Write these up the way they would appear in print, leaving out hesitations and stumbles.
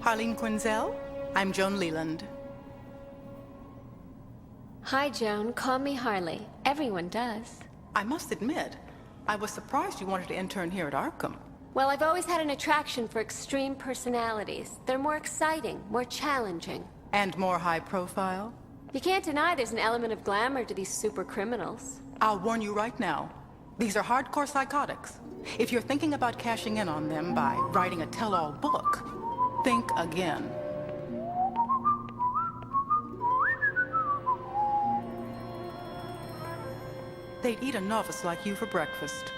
Harleen Quinzel. I'm Joan Leland. Hi, Joan. Call me Harley. Everyone does. I must admit, I was surprised you wanted to intern here at Arkham. Well, I've always had an attraction for extreme personalities. They're more exciting, more challenging. And more high profile? You can't deny there's an element of glamour to these super criminals. I'll warn you right now. These are hardcore psychotics. If you're thinking about cashing in on them by writing a tell-all book, think again. They'd eat a novice like you for breakfast.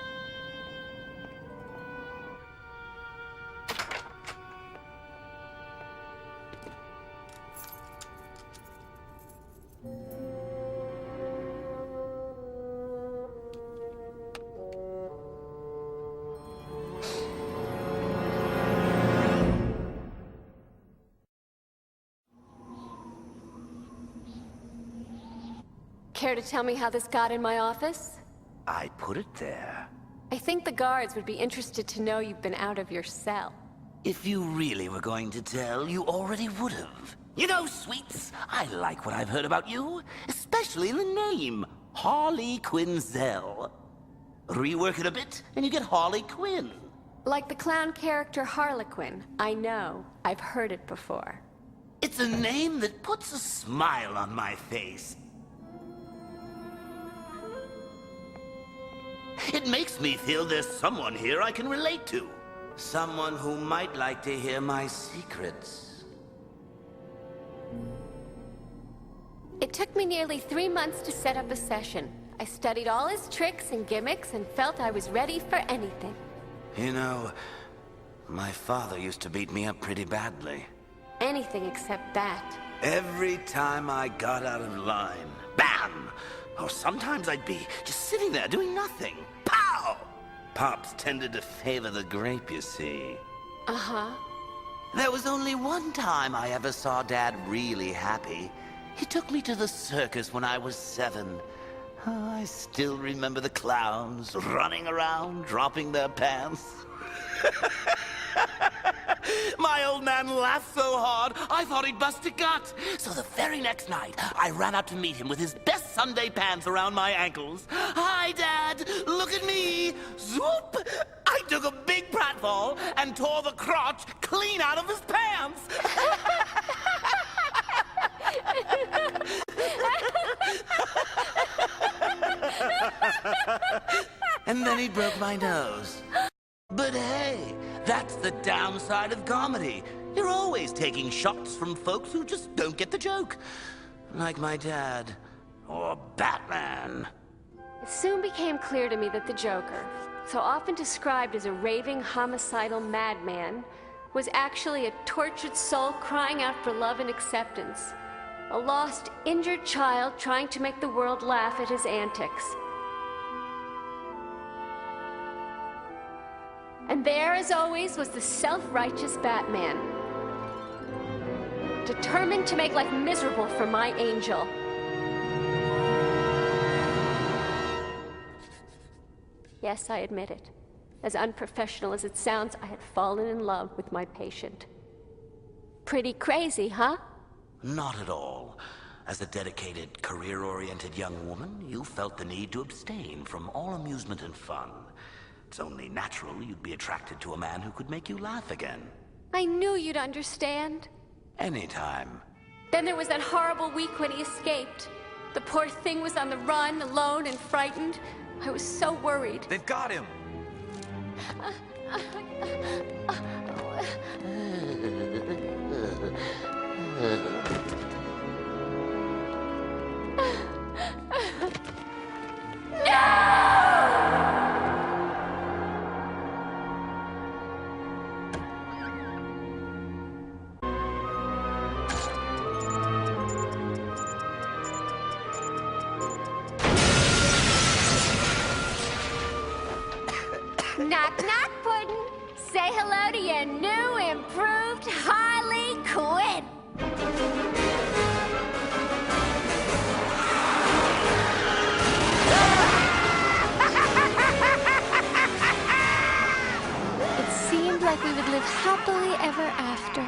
Care to tell me how this got in my office? I put it there. I think the guards would be interested to know you've been out of your cell. If you really were going to tell, you already would have. You know, Sweets, I like what I've heard about you, especially the name, Harley Quinzel. Rework it a bit, and you get Harley Quinn. Like the clown character Harlequin. I know. I've heard it before. It's a name that puts a smile on my face. It makes me feel there's someone here I can relate to. Someone who might like to hear my secrets. It took me nearly 3 months to set up a session. I studied all his tricks and gimmicks and felt I was ready for anything. You know, my father used to beat me up pretty badly. Anything except that. Every time I got out of line, bam! Or sometimes I'd be just sitting there doing nothing. Pow! Pops tended to favor the grape, you see. Uh-huh. There was only one time I ever saw Dad really happy. He took me to the circus when I was 7. Oh, I still remember the clowns running around, dropping their pants. My old man laughed so hard, I thought he'd bust a gut. So the very next night, I ran out to meet him with his best Sunday pants around my ankles. Hi, Dad, look at me. Zoop! I took a big pratfall and tore the crotch clean out of his pants. And then he broke my nose. But hey, that's the downside of comedy. You're always taking shots from folks who just don't get the joke. Like my dad, or Batman. It soon became clear to me that the Joker, so often described as a raving, homicidal madman, was actually a tortured soul crying out for love and acceptance. A lost, injured child trying to make the world laugh at his antics. And there, as always, was the self-righteous Batman. Determined to make life miserable for my angel. Yes, I admit it. As unprofessional as it sounds, I had fallen in love with my patient. Pretty crazy, huh? Not at all. As a dedicated, career-oriented young woman, you felt the need to abstain from all amusement and fun. It's only natural you'd be attracted to a man who could make you laugh again. I knew you'd understand. Anytime. Then there was that horrible week when he escaped. The poor thing was on the run, alone and frightened. I was so worried. They've got him! Knock, knock, Puddin'. Say hello to your new, improved Harley Quinn. It seemed like we would live happily ever after.